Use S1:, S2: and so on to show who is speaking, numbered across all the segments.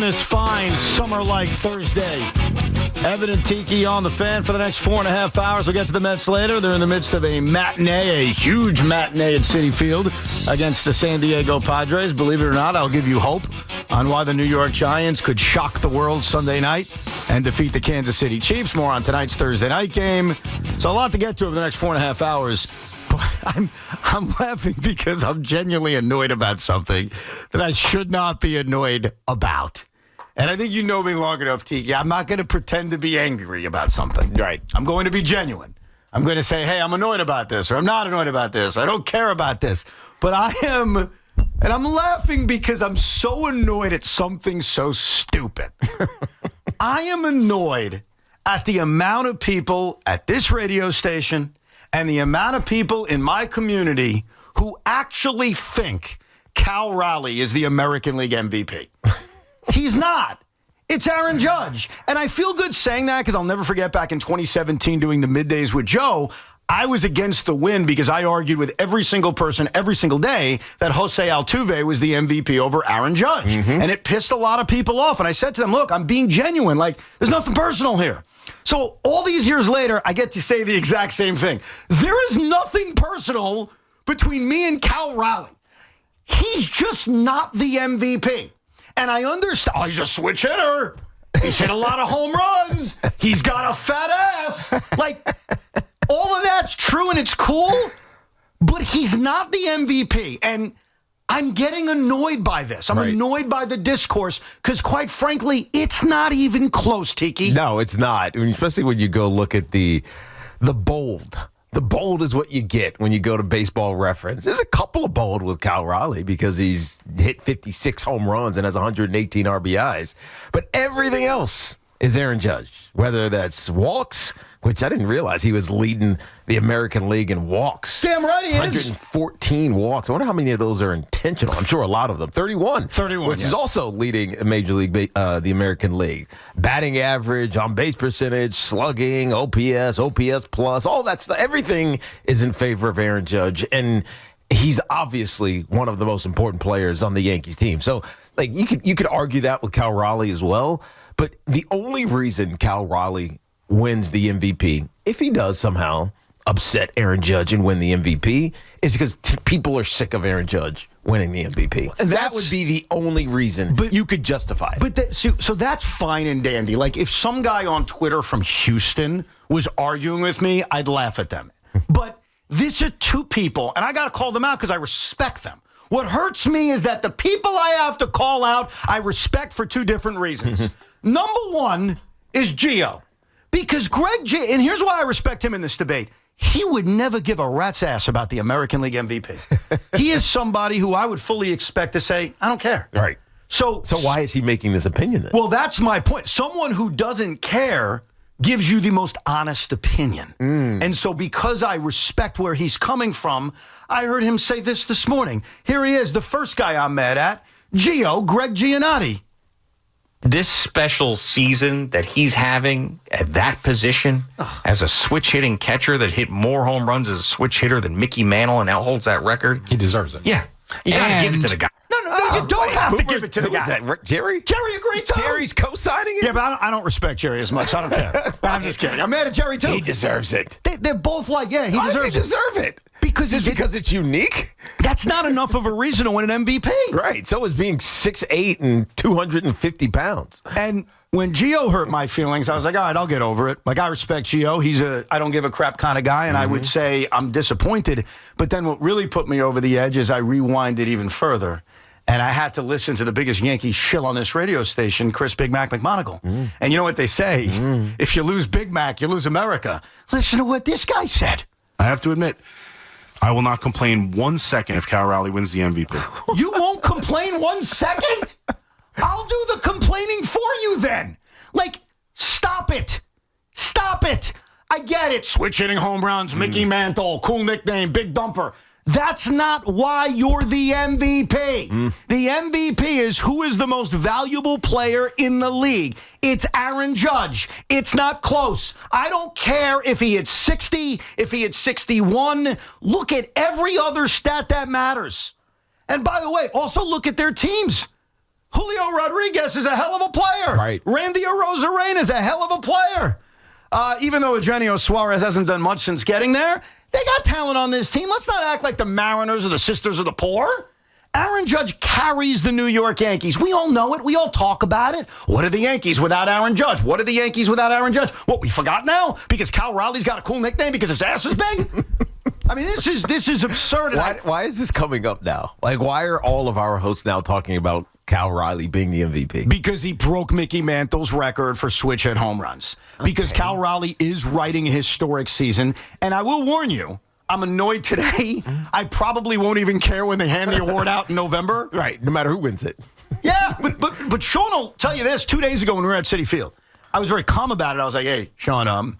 S1: this fine summer-like Thursday. Evan and Tiki on the Fan for the next 4.5 hours. We'll get to the Mets later. They're in the midst of a matinee, a huge matinee at Citi Field against the San Diego Padres. Believe it or not, I'll give you hope on why the New York Giants could shock the world Sunday night and defeat the Kansas City Chiefs. More on tonight's Thursday night game. So a lot to get to over the next 4.5 hours. But I'm laughing because I'm genuinely annoyed about something that I should not be annoyed about. And I think you know me long enough, Tiki. I'm not going to pretend to be angry about something.
S2: Right.
S1: I'm going to be genuine. I'm going to say, hey, I'm annoyed about this, or I'm not annoyed about this, or I don't care about this. But I am, and I'm laughing because I'm so annoyed at something so stupid. I am annoyed at the amount of people at this radio station and the amount of people in my community who actually think Cal Raleigh is the American League MVP. He's not. It's Aaron Judge. And I feel good saying that because I'll never forget back in 2017 doing the middays with Joe, I was against the win because I argued with every single person every single day that Jose Altuve was the MVP over Aaron Judge. Mm-hmm. And it pissed a lot of people off. And I said to them, look, I'm being genuine. Like, there's nothing personal here. So all these years later, I get to say the exact same thing. There is nothing personal between me and Cal Raleigh. He's just not the MVP. And I understand, he's a switch hitter. He's hit a lot of home runs. He's got a fat ass. Like, all of that's true and it's cool, but he's not the MVP. And I'm getting annoyed by this. I'm annoyed by the discourse because, quite frankly, it's not even close, Tiki.
S2: No, it's not. I mean, especially when you go look at the bold. The bold is what you get when you go to Baseball Reference. There's a couple of bold with Cal Raleigh because he's hit 56 home runs and has 118 RBIs. But everything else is Aaron Judge, whether that's walks, which I didn't realize he was leading the American League in walks.
S1: Damn right he is.
S2: 114 walks. I wonder how many of those are intentional. I'm sure a lot of them. 31. Which is also leading Major League, the American League. Batting average, on-base percentage, slugging, OPS plus, all that stuff. Everything is in favor of Aaron Judge, and he's obviously one of the most important players on the Yankees team. So, like, you could argue that with Cal Raleigh as well, but the only reason Cal Raleigh wins the MVP, if he does somehow upset Aaron Judge and win the MVP, is because people are sick of Aaron Judge winning the MVP. That would be the only reason you could justify it.
S1: But so that's fine and dandy. Like, if some guy on Twitter from Houston was arguing with me, I'd laugh at them. But these are two people, and I got to call them out because I respect them. What hurts me is that the people I have to call out, I respect for two different reasons. Number one is Gio. Because and here's why I respect him in this debate. He would never give a rat's ass about the American League MVP. He is somebody who I would fully expect to say, I don't care.
S2: Right.
S1: So
S2: why is he making this opinion then?
S1: Well, that's my point. Someone who doesn't care gives you the most honest opinion. And so because I respect where he's coming from, I heard him say this morning. Here he is, the first guy I'm mad at, Greg Giannotti.
S3: This special season that he's having at that position as a switch hitting catcher that hit more home runs as a switch hitter than Mickey Mantle and now holds that record.
S2: He deserves it.
S3: Yeah. You got to give it to the guy.
S1: No, you don't have to give it to the guy.
S2: Who was that, Jerry?
S1: Jerry agreed too.
S2: Jerry's co-signing it?
S1: Yeah, but I don't respect Jerry as much. I don't care. I'm just kidding. I'm mad at Jerry too.
S2: He deserves it.
S1: They're both like, he
S2: Why
S1: deserves
S2: does he deserve it?
S1: Because
S2: it's unique?
S1: That's not enough of a reason to win an MVP.
S2: Right. So is being 6'8" and 250 pounds.
S1: And when Gio hurt my feelings, I was like, all right, I'll get over it. Like, I respect Gio. He's I don't give a crap kind of guy, and I would say I'm disappointed. But then what really put me over the edge is I rewind it even further. And I had to listen to the biggest Yankee shill on this radio station, Chris Big Mac McMonagle. And you know what they say? If you lose Big Mac, you lose America. Listen to what this guy said.
S4: I have to admit, I will not complain 1 second if Cal Raleigh wins the MVP.
S1: You won't complain 1 second? I'll do the complaining for you then. Like, stop it. Stop it. I get it. Switch hitting home runs, Mickey Mantle, cool nickname, big dumper. That's not why you're the MVP. The MVP is who is the most valuable player in the league. It's Aaron Judge. It's not close. I don't care if he hits 60, if he hits 61. Look at every other stat that matters. And by the way, also look at their teams. Julio Rodriguez is a hell of a player.
S2: Right.
S1: Randy Arozarena is a hell of a player. Even though Eugenio Suarez hasn't done much since getting there, they got talent on this team. Let's not act like the Mariners or the Sisters of the Poor. Aaron Judge carries the New York Yankees. We all know it. We all talk about it. What are the Yankees without Aaron Judge? What are the Yankees without Aaron Judge? What, we forgot now? Because Cal Raleigh's got a cool nickname because his ass is big? I mean, this is absurd.
S2: Why is this coming up now? Like, why are all of our hosts now talking about Cal Raleigh being the MVP?
S1: Because he broke Mickey Mantle's record for switch hit home runs. Okay. Because Cal Raleigh is writing a historic season. And I will warn you, I'm annoyed today. I probably won't even care when they hand the award out in November.
S2: Right, no matter who wins it.
S1: Yeah, but Sean will tell you this. 2 days ago when we were at Citi Field, I was very calm about it. I was like, hey, Sean,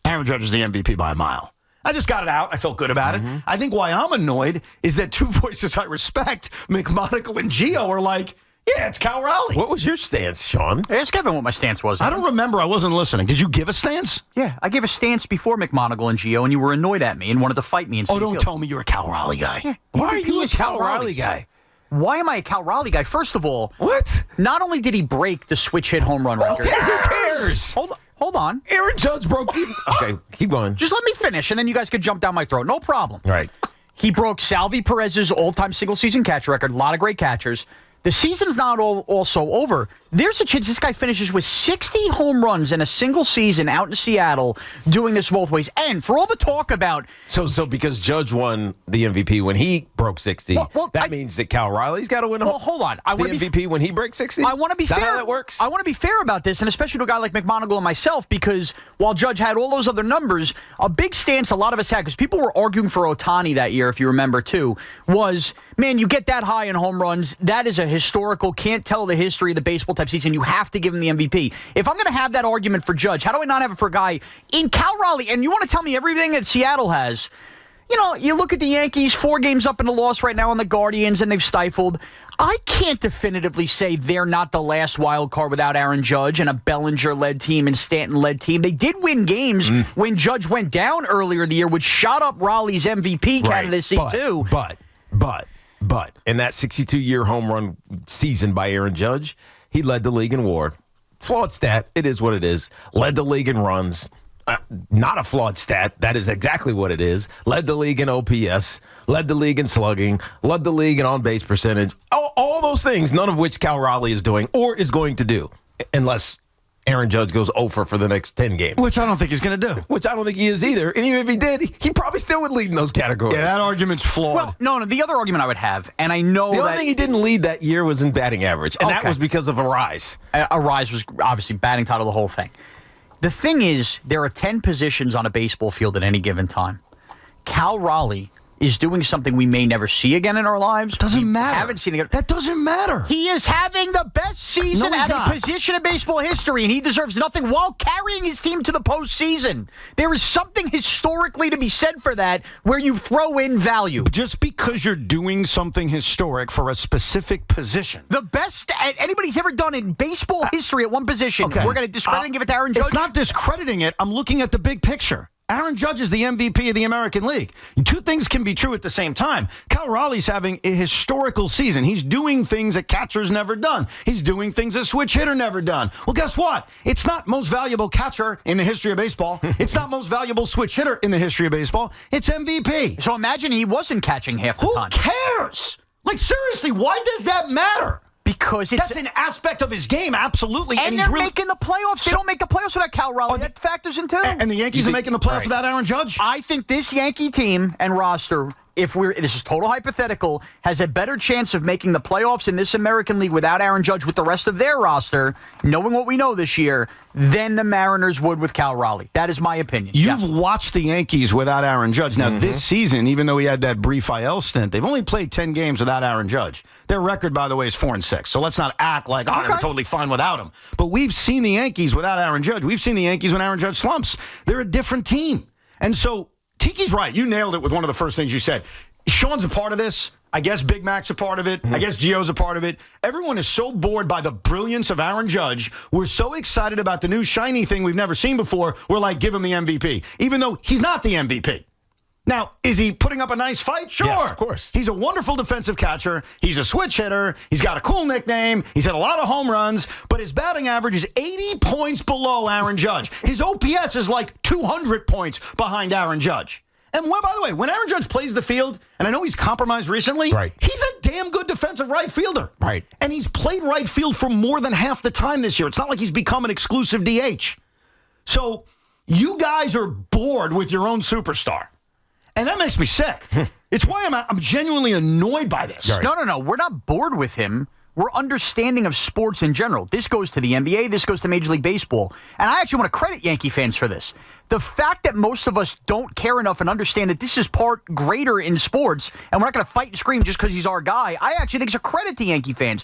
S1: Aaron Judge is the MVP by a mile. I just got it out. I felt good about it. I think why I'm annoyed is that two voices I respect, McMonagle and Gio, are like, yeah, it's Cal Raleigh.
S2: What was your stance, Sean?
S5: Ask Kevin what my stance was.
S1: I don't remember. I wasn't listening. Did you give a stance?
S5: Yeah, I gave a stance before McMonagle and Gio, and you were annoyed at me and wanted to fight me.
S1: Oh, don't tell me you're a Cal Raleigh guy.
S5: Yeah,
S2: why are you a Cal Raleigh guy?
S5: Why am I a Cal Raleigh guy? First of all,
S2: what?
S5: Not only did he break the switch hit home run record.
S2: Who cares?
S5: Hold on.
S2: Aaron Judge broke the... Okay, keep going.
S5: Just let me finish, and then you guys could jump down my throat. No problem.
S2: Right.
S5: He broke Salvi Perez's all-time single-season catch record. A lot of great catchers. The season's not also over. There's a chance this guy finishes with 60 home runs in a single season out in Seattle doing this both ways. And for all the talk about...
S2: So because Judge won the MVP when he broke 60, that means that Cal Riley's got to win
S5: hold on.
S2: the MVP when he breaks 60?
S5: I want to be fair.
S2: How that works?
S5: I want to be fair about this, and especially to a guy like McMonagle and myself, because while Judge had all those other numbers, a big stance a lot of us had, because people were arguing for Ohtani that year, if you remember, too, was... Man, you get that high in home runs. That is a historical, can't tell the history of the baseball type season. You have to give him the MVP. If I'm going to have that argument for Judge, how do I not have it for a guy in Cal Raleigh? And you want to tell me everything that Seattle has. You know, you look at the Yankees, 4 games up in the loss right now on the Guardians, and they've stifled. I can't definitively say they're not the last wild card without Aaron Judge and a Bellinger-led team and Stanton-led team. They did win games when Judge went down earlier in the year, which shot up Raleigh's MVP candidacy, too.
S2: But in that 62-year home run season by Aaron Judge, he led the league in WAR. Flawed stat. It is what it is. Led the league in runs. Not a flawed stat. That is exactly what it is. Led the league in OPS. Led the league in slugging. Led the league in on-base percentage. All those things, none of which Cal Raleigh is doing or is going to do, unless Aaron Judge goes over for the next 10 games.
S1: Which I don't think he's going to do.
S2: Which I don't think he is either. And even if he did, he probably still would lead in those categories.
S1: Yeah, that argument's flawed.
S5: Well, no, the other argument I would have, and I know
S2: the only thing he didn't lead that year was in batting average, and that was because of a rise.
S5: A rise was obviously batting title, the whole thing. The thing is, there are 10 positions on a baseball field at any given time. Cal Raleigh is doing something we may never see again in our lives.
S1: Doesn't matter.
S5: Haven't seen it.
S1: That doesn't matter.
S5: He is having the best season at a position in baseball history, and he deserves nothing while carrying his team to the postseason. There is something historically to be said for that, where you throw in value.
S1: Just because you're doing something historic for a specific position.
S5: The best anybody's ever done in baseball history at one position.
S1: Okay.
S5: We're going to discredit and give it to Aaron Judge?
S1: It's not discrediting it. I'm looking at the big picture. Aaron Judge is the MVP of the American League. Two things can be true at the same time. Cal Raleigh's having a historical season. He's doing things a catcher's never done. He's doing things a switch hitter never done. Well, guess what? It's not most valuable catcher in the history of baseball. It's not most valuable switch hitter in the history of baseball. It's MVP.
S5: So imagine he wasn't catching half the time.
S1: Who cares? Like, seriously, why does that matter?
S5: Because
S1: that's an aspect of his game, absolutely.
S5: And they're making the playoffs. They don't make the playoffs without Cal Raleigh. That factors in, too.
S1: And the Yankees are making the playoffs without Aaron Judge?
S5: I think this Yankee team and roster, this is total hypothetical, has a better chance of making the playoffs in this American League without Aaron Judge with the rest of their roster, knowing what we know this year, than the Mariners would with Cal Raleigh. That is my opinion.
S1: You've watched the Yankees without Aaron Judge. Now, this season, even though he had that brief IL stint, they've only played 10 games without Aaron Judge. Their record, by the way, is 4-6. So let's not act like, they were totally fine without him. But we've seen the Yankees without Aaron Judge. We've seen the Yankees when Aaron Judge slumps. They're a different team. And so Tiki's right. You nailed it with one of the first things you said. Sean's a part of this. I guess Big Mac's a part of it. I guess Gio's a part of it. Everyone is so bored by the brilliance of Aaron Judge. We're so excited about the new shiny thing we've never seen before. We're like, give him the MVP, even though he's not the MVP. Now, is he putting up a nice fight? Sure.
S2: Yes, of course.
S1: He's a wonderful defensive catcher. He's a switch hitter. He's got a cool nickname. He's had a lot of home runs, but his batting average is 80 points below Aaron Judge. His OPS is like 200 points behind Aaron Judge. And by the way, when Aaron Judge plays the field, and I know he's compromised recently,
S2: right.
S1: He's a damn good defensive right fielder.
S2: Right.
S1: And he's played right field for more than half the time this year. It's not like he's become an exclusive DH. So you guys are bored with your own superstar. And that makes me sick. It's why I'm genuinely annoyed by this.
S5: Right. No. We're not bored with him. We're understanding of sports in general. This goes to the NBA. This goes to Major League Baseball. And I actually want to credit Yankee fans for this. The fact that most of us don't care enough and understand that this is part greater in sports, and we're not going to fight and scream just because he's our guy, I actually think it's a credit to Yankee fans.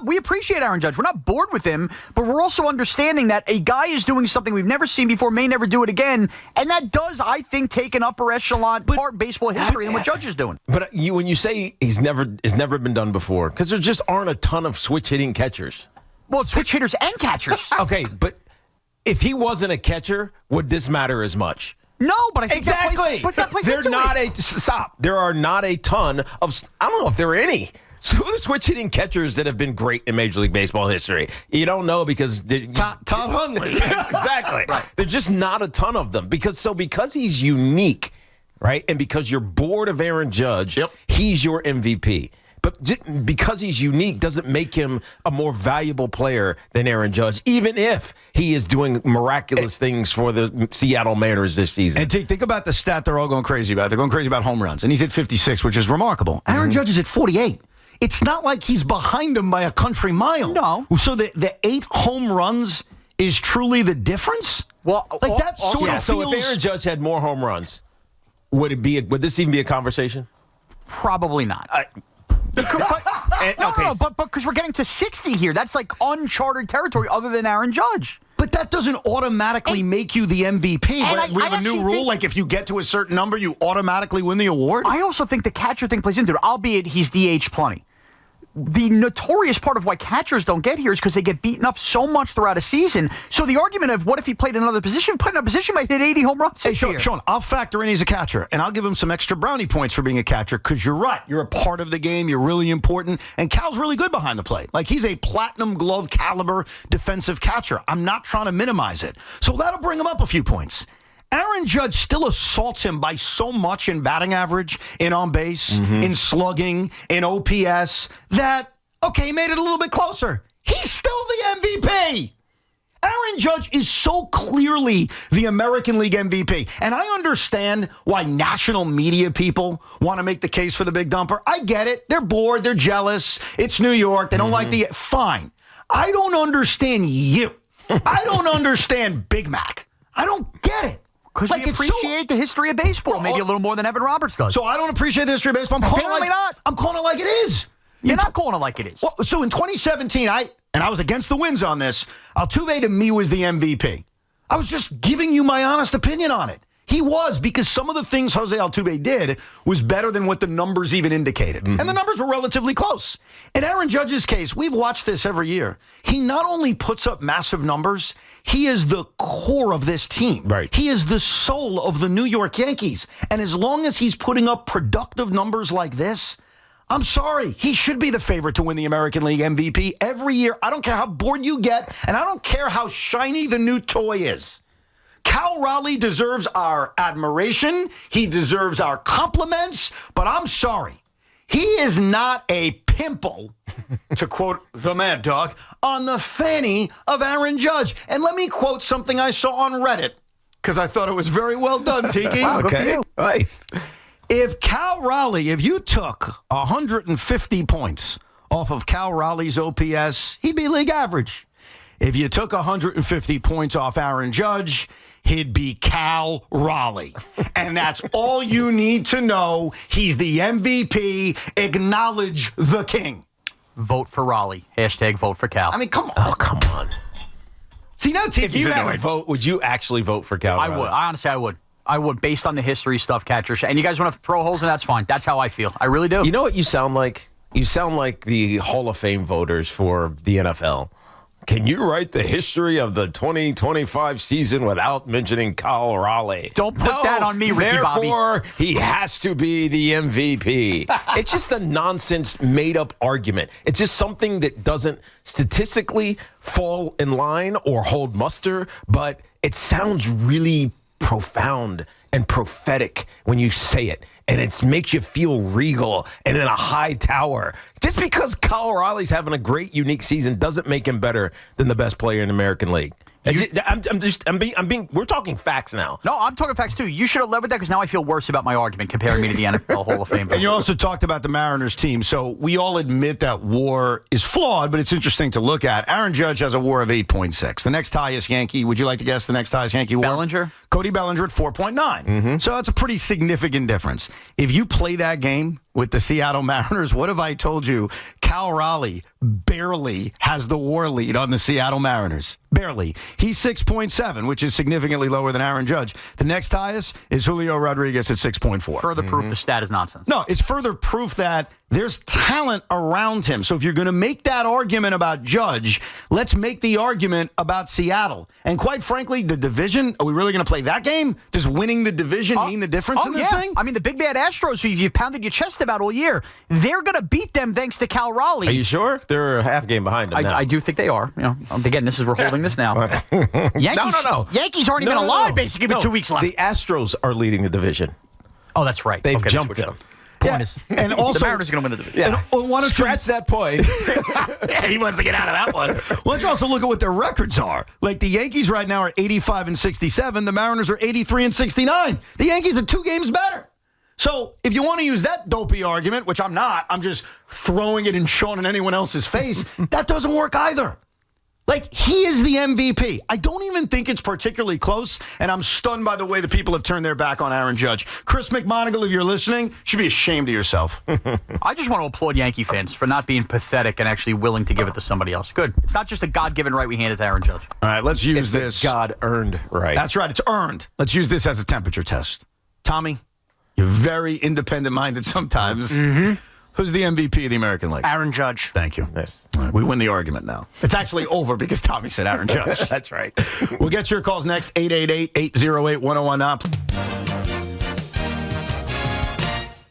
S5: We appreciate Aaron Judge. We're not bored with him, but we're also understanding that a guy is doing something we've never seen before, may never do it again, and that does, I think, take an upper echelon part baseball history than what Judge is doing.
S2: But when you say it's never been done before, because there just aren't a ton of switch-hitting catchers.
S5: Well, it's switch hitters and catchers.
S2: Okay, but if he wasn't a catcher, would this matter as much?
S5: No, but I think
S2: exactly.
S5: that plays
S2: There are not a ton of. I don't know if there are any switch hitting catchers that have been great in Major League Baseball history. You don't know because
S1: Todd Hundley.
S2: Exactly. Right. There's just not a ton of them because he's unique, right? And because you're bored of Aaron Judge, he's your MVP. But because he's unique doesn't make him a more valuable player than Aaron Judge, even if he is doing miraculous things for the Seattle Mariners this season.
S1: And think about the stat they're all going crazy about. They're going crazy about home runs. And he's at 56, which is remarkable. Aaron Judge is at 48. It's not like he's behind him by a country mile.
S5: No.
S1: So the 8 home runs is truly the difference?
S5: Well,
S1: like that sort of feels...
S2: So if Aaron Judge had more home runs, would this even be a conversation?
S5: Probably not. But because we're getting to 60 here. That's like uncharted territory other than Aaron Judge.
S1: But that doesn't automatically make you the MVP. We have a new rule, like if you get to a certain number, you automatically win the award?
S5: I also think the catcher thing plays into it, albeit he's DH plenty. The notorious part of why catchers don't get here is because they get beaten up so much throughout a season. So the argument of what if he played in another position, might hit 80 home runs this year.
S1: Sean, I'll factor in he's a catcher, and I'll give him some extra brownie points for being a catcher because you're right. You're a part of the game. You're really important. And Cal's really good behind the plate. Like, he's a platinum glove caliber defensive catcher. I'm not trying to minimize it. So that'll bring him up a few points. Aaron Judge still assaults him by so much in batting average, in on base, in slugging, in OPS, that, okay, he made it a little bit closer. He's still the MVP. Aaron Judge is so clearly the American League MVP. And I understand why national media people want to make the case for the big dumper. I get it. They're bored. They're jealous. It's New York. They don't like the... Fine. I don't understand you. I don't understand Big Mac. I don't get it.
S5: Because we appreciate the history of baseball, maybe a little more than Evan Roberts does.
S1: So I don't appreciate the history of baseball.
S5: Apparently not.
S1: I'm calling it like it is.
S5: You're not calling it like it is.
S1: Well, so in 2017, I was against the winds on this. Altuve to me was the MVP. I was just giving you my honest opinion on it. He was, because some of the things Jose Altuve did was better than what the numbers even indicated. And the numbers were relatively close. In Aaron Judge's case, we've watched this every year. He not only puts up massive numbers, he is the core of this team.
S2: Right.
S1: He is the soul of the New York Yankees. And as long as he's putting up productive numbers like this, I'm sorry, he should be the favorite to win the American League MVP every year. I don't care how bored you get, and I don't care how shiny the new toy is. Cal Raleigh deserves our admiration. He deserves our compliments. But I'm sorry, he is not a pimple, to quote the Mad Dog, on the fanny of Aaron Judge. And let me quote something I saw on Reddit, because I thought it was very well done, Tiki.
S2: Okay, nice.
S1: If you took 150 points off of Cal Raleigh's OPS, he'd be league average. If you took 150 points off Aaron Judge, he'd be Cal Raleigh. And that's all you need to know. He's the MVP. Acknowledge the king.
S5: Vote for Raleigh. Hashtag vote for Cal.
S1: I mean, come on.
S2: Oh, come on.
S1: See, now Tiki's
S2: If you had to
S1: annoyed.
S2: vote, would you actually vote for Cal Raleigh?
S5: I would. Honestly, I would. I would, based on the history stuff, catchers. And you guys want to throw holes in, that's fine. That's how I feel. I really do.
S2: You know what you sound like? You sound like the Hall of Fame voters for the NFL. can you write the history of the 2025 season without mentioning Kyle Raleigh?
S5: Don't put that on me, Ricky Bobby.
S2: Therefore, he has to be the MVP. It's just a nonsense, made-up argument. It's just something that doesn't statistically fall in line or hold muster, but it sounds really profound and prophetic when you say it, and it makes you feel regal and in a high tower. Just because Kyle Raleigh's having a great, unique season doesn't make him better than the best player in the American League. We're talking facts now.
S5: No, I'm talking facts too. You should have led with that because now I feel worse about my argument comparing me to the NFL Hall of Fame.
S1: And you also talked about the Mariners team. So we all admit that WAR is flawed, but it's interesting to look at. Aaron Judge has a WAR of 8.6. The next highest Yankee, would you like to guess the next highest Yankee WAR?
S5: Bellinger?
S1: Cody Bellinger at 4.9. So that's a pretty significant difference. If you play that game with the Seattle Mariners, what if I told you Cal Raleigh barely has the WAR lead on the Seattle Mariners? Barely. He's 6.7, which is significantly lower than Aaron Judge. The next highest is Julio Rodriguez at 6.4.
S5: Further proof the stat is nonsense.
S1: No, it's further proof that there's talent around him. So if you're going to make that argument about Judge, let's make the argument about Seattle. And quite frankly, the division, are we really going to play that game? Does winning the division mean the difference in this thing?
S5: I mean, the big bad Astros, who you pounded your chest about all year, they're going to beat them thanks to Cal Raleigh.
S2: Are you sure? They're a half game behind them now.
S5: I do think they are. You know, again, we're holding this now. Yankees,
S2: No.
S5: Yankees aren't even alive, basically, with 2 weeks left.
S2: The Astros are leading the division.
S5: Oh, that's right.
S2: They've jumped them.
S1: And also,
S5: the Mariners are going to win the division.
S1: Yeah. Why don't
S2: Scratch that point.
S1: He wants to get out of that one. Why don't you also look at what their records are? Like the Yankees right now are 85 and 67. The Mariners are 83 and 69. The Yankees are 2 games better. So if you want to use that dopey argument, which I'm not, I'm just throwing it in Sean and anyone else's face, that doesn't work either. Like, he is the MVP. I don't even think it's particularly close, and I'm stunned by the way the people have turned their back on Aaron Judge. Chris McMonagle, if you're listening, you should be ashamed of yourself.
S5: I just want to applaud Yankee fans for not being pathetic and actually willing to give it to somebody else. Good. It's not just a God-given right we handed to Aaron Judge.
S1: All right, let's use this.
S2: God-earned right.
S1: That's right. It's earned. Let's use this as a temperature test. Tommy, you're very independent-minded sometimes. Who's the MVP of the American League?
S6: Aaron Judge.
S1: Thank you.
S2: Nice.
S1: All right, we win the argument now. It's actually over because Tommy said Aaron Judge.
S2: That's right.
S1: We'll get your calls next, 888-808-1019.